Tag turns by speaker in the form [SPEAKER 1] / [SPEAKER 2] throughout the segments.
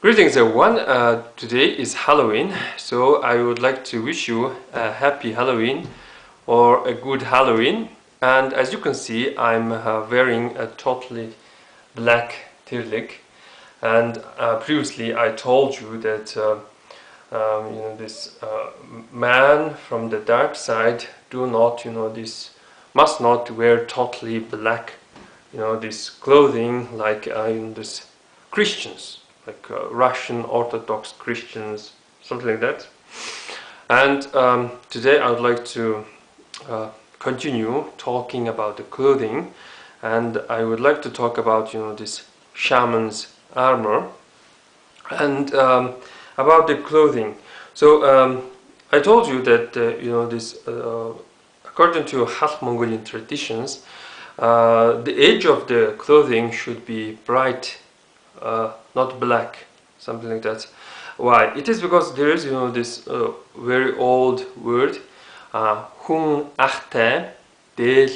[SPEAKER 1] Greetings everyone, today is Halloween, so I would like to wish you a happy Halloween or a good Halloween. And as you can see, I'm wearing a totally black turtleneck, and previously I told you that this man from the dark side must not wear totally black, this clothing like this Christians, like Russian Orthodox Christians, something like that. And today I would like to continue talking about the clothing, and I would like to talk about this shaman's armor and about the clothing. So I told you that according to half Mongolian traditions, the edge of the clothing should be bright, not black, something like that. Why? It is because there is this very old word, hun achte del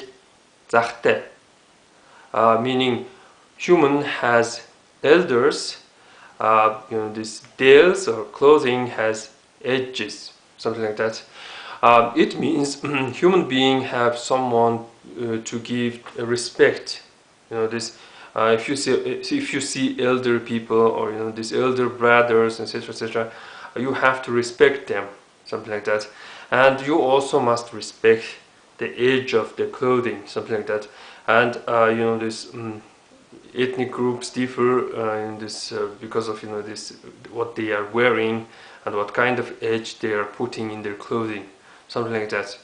[SPEAKER 1] zachte, meaning human has elders. This dales or clothing has edges, something like that. It means human being have someone to give respect. If you see elder people or these elder brothers, etc., you have to respect them, something like that. And you also must respect the edge of the clothing, something like that. And this. Ethnic groups differ in this because of what they are wearing and what kind of edge they are putting in their clothing, something like that.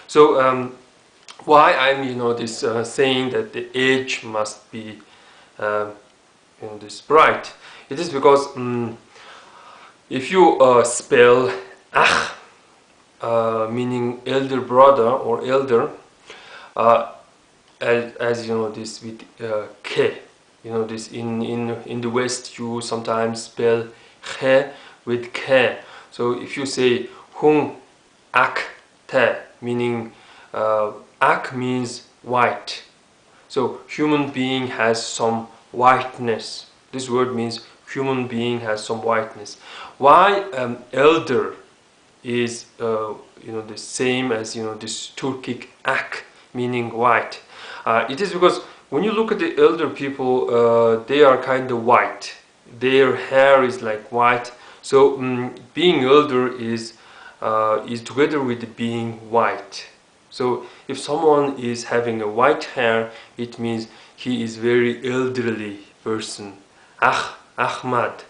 [SPEAKER 1] So why I'm saying that the edge must be this bright? It is because if you spell ach, meaning elder brother or elder, as this with ke. This in the West you sometimes spell he with ke. So if you say hun ak te, meaning ak means white. So human being has some whiteness. This word means human being has some whiteness. Why elder is the same as this Turkic ak, meaning white? It is because when you look at the elder people, they are kind of white. Their hair is like white. So being elder is together with being white. So if someone is having a white hair, it means he is very elderly person. Ahmad,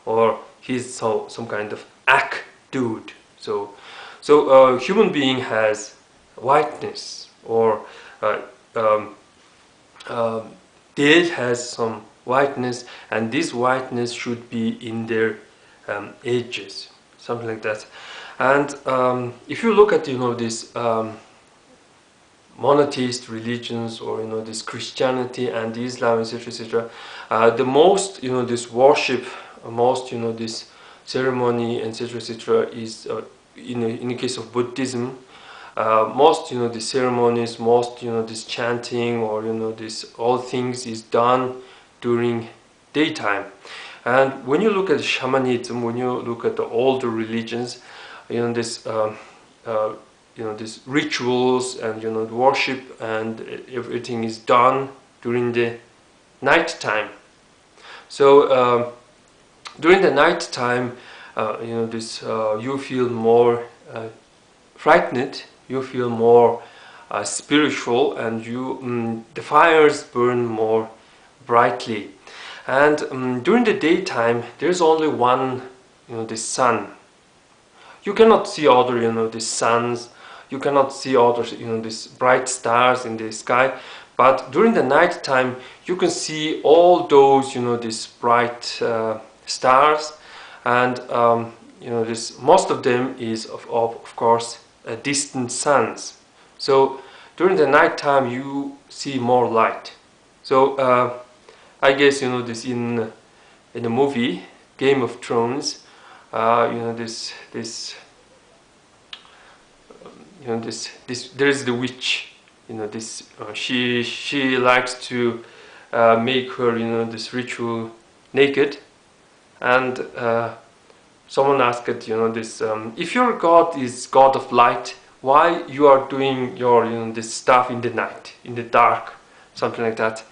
[SPEAKER 1] or he's some kind of ak dude. So human being has whiteness, or they has some whiteness, and this whiteness should be in their edges, something like that. And if you look at this monotheist religions, or this Christianity and Islam, etc., the most this worship, most this ceremony, etc., is in the case of Buddhism. Most the ceremonies, most this chanting, or this all things is done during daytime. And when you look at shamanism, when you look at the older religions, this rituals and the worship and everything is done during the night time. So during the night time, you feel more frightened. You feel more spiritual, and the fires burn more brightly. And during the daytime, there's only one, the sun. You cannot see other, the suns. You cannot see other, these bright stars in the sky. But during the night time, you can see all those, these bright stars, and most of them is of course distant suns. So during the night time you see more light. So I guess this in the movie Game of Thrones, this there is the witch, this she likes to make her this ritual naked, And someone asked, you know, this if your God is God of light, why you are doing your, you know, this stuff in the night, in the dark, something like that.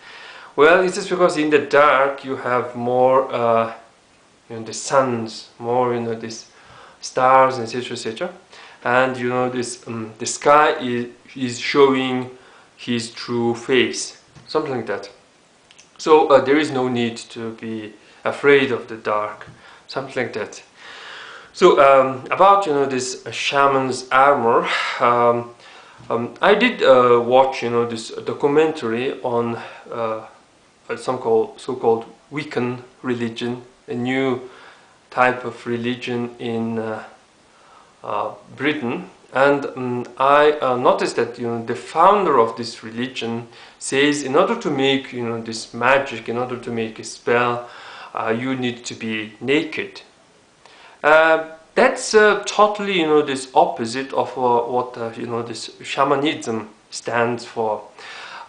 [SPEAKER 1] Well, it is because in the dark you have more you know, the suns, more, you know, these stars, etc., etc., and you know, this the sky is showing his true face, something like that. So there is no need to be afraid of the dark, something like that. So about, you know, this shaman's armor, I did watch, you know, this documentary on some so-called Wiccan religion, a new type of religion in Britain, and I noticed that, you know, the founder of this religion says in order to make, you know, this magic, in order to make a spell, you need to be naked. That's totally, you know, this opposite of what you know, this shamanism stands for.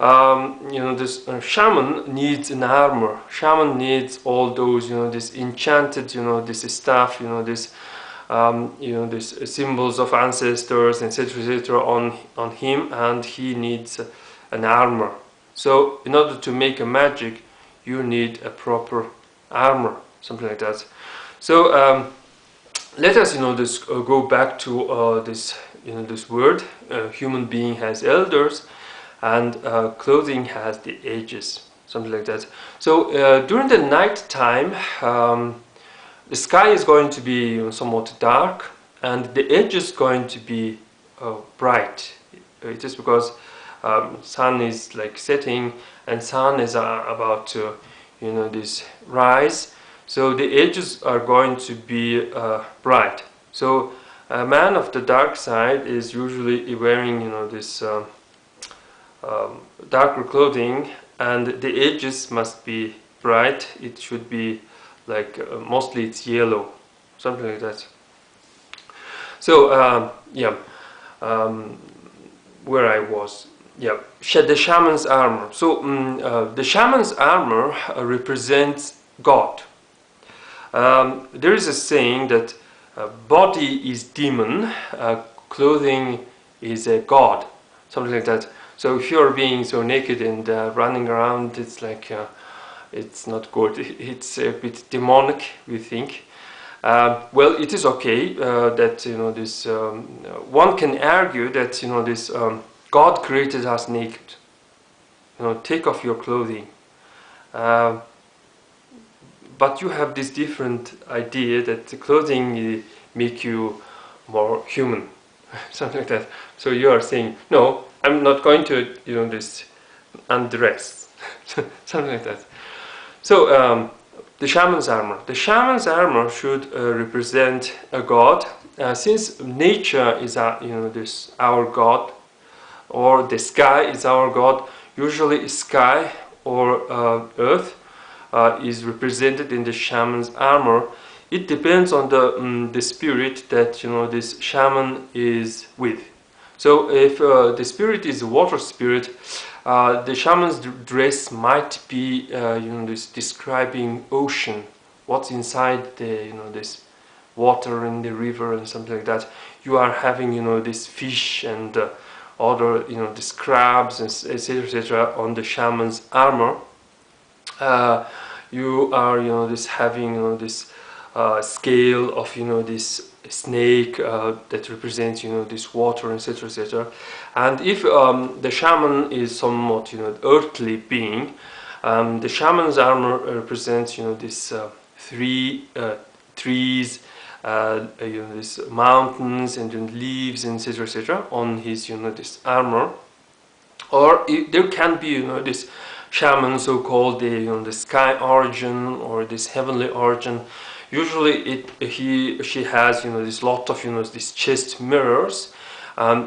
[SPEAKER 1] You know, this shaman needs an armor. Shaman needs all those, you know, this enchanted, you know, this stuff, you know, this you know, these symbols of ancestors, etc., etc., on him, and he needs an armor. So in order to make a magic, you need a proper armor, something like that. So let us, you know, this go back to this, you know, this word. Human being has elders, and clothing has the edges, something like that. So during the night time, the sky is going to be, you know, somewhat dark, and the edge is going to be bright. It is because sun is like setting, and sun is about to, you know, this rise. So the edges are going to be bright. So a man of the dark side is usually wearing, you know, this darker clothing, and the edges must be bright. It should be like mostly it's yellow, something like that. So yeah, where I was, yeah, the shaman's armor. So the shaman's armor represents God. There is a saying that body is demon, clothing is a god, something like that. So if you're being so naked and running around, it's like it's not good. It's a bit demonic, we think. Well, it is okay that, you know, this one can argue that, you know, this God created us naked. You know, take off your clothing. But you have this different idea that the clothing make you more human, something like that. So you are saying, no, I'm not going to, you know, this undress, something like that. So the shaman's armor. The shaman's armor should represent a god, since nature is you know, this our god, or the sky is our god. Usually, sky or earth is represented in the shaman's armor. It depends on the spirit that, you know, this shaman is with. So if the spirit is a water spirit, the shaman's dress might be, you know, this describing ocean, what's inside the, you know, this water in the river and something like that. You are having, you know, this fish and other, you know, this crabs and etc., etc., on the shaman's armor. You are, you know, this having, you know, this scale of, you know, this snake that represents, you know, this water, etc., etc. And if the shaman is somewhat, you know, earthly being, the shaman's armor represents, you know, this three trees, you know, these mountains and then leaves, etc., etc., on his, you know, this armor. Or there can be, you know, this shaman, so-called the, you know, the sky origin or this heavenly origin. Usually, she has, you know, this lot of, you know, these chest mirrors.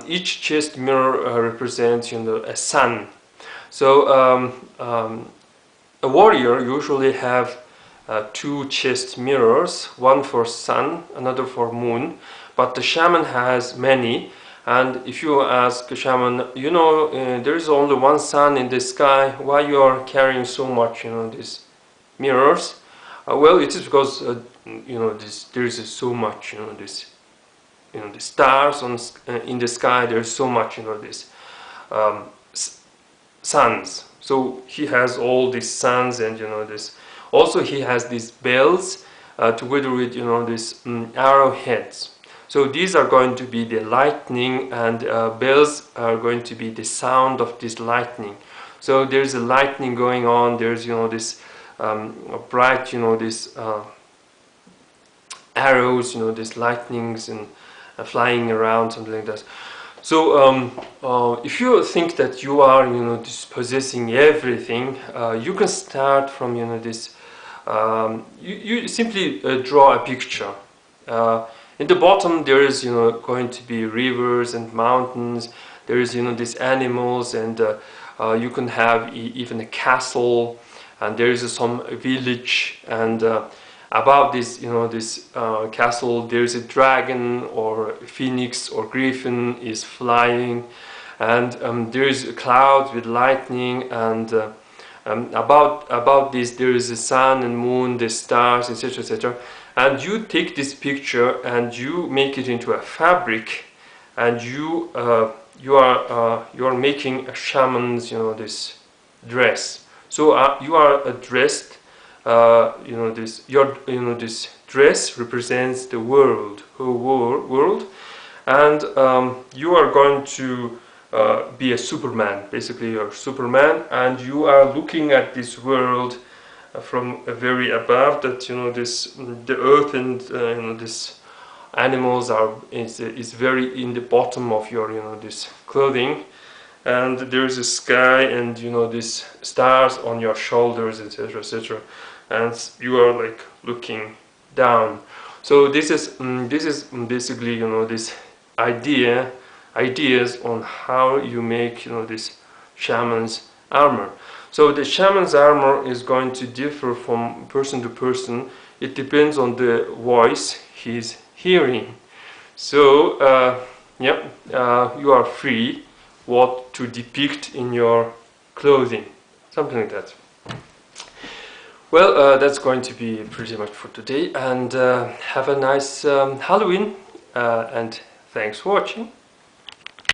[SPEAKER 1] Each chest mirror represents, you know, a sun. So a warrior usually have two chest mirrors, one for sun, another for moon. But the shaman has many. And if you ask a shaman, you know, there is only one sun in the sky, why you are carrying so much, you know, these mirrors? Well, it is because there is so much the stars in the sky. There's so much this um, suns. So he has all these suns, and this. Also, he has these bells together with these arrowheads. So these are going to be the lightning, and bells are going to be the sound of this lightning. So there's a lightning going on. There's this bright this arrows, these lightnings and flying around, something like that. So if you think that you are just possessing everything, you can start from this. You simply draw a picture. In the bottom there is going to be rivers and mountains. There is these animals, and you can have even a castle, and there is some village, and about this castle there is a dragon or a phoenix or griffin is flying, and there is clouds with lightning, and about this there is the sun and moon, the stars, etc., etc. And you take this picture and you make it into a fabric, and you are making a shaman's this dress. So you are dressed. This dress represents the world, whole world, and you are going to be a Superman. Basically, you're Superman, and you are looking at this world from very above. That the earth and this animals is very in the bottom of your this clothing, and there is a sky, and these stars on your shoulders, etc., etc., and you are like looking down. So this is basically this ideas on how you make this shaman's armor. So the shaman's armor is going to differ from person to person. It depends on the voice he's hearing. So you are free what to depict in your clothing, something like that. Well, that's going to be pretty much for today, and have a nice Halloween, and thanks for watching.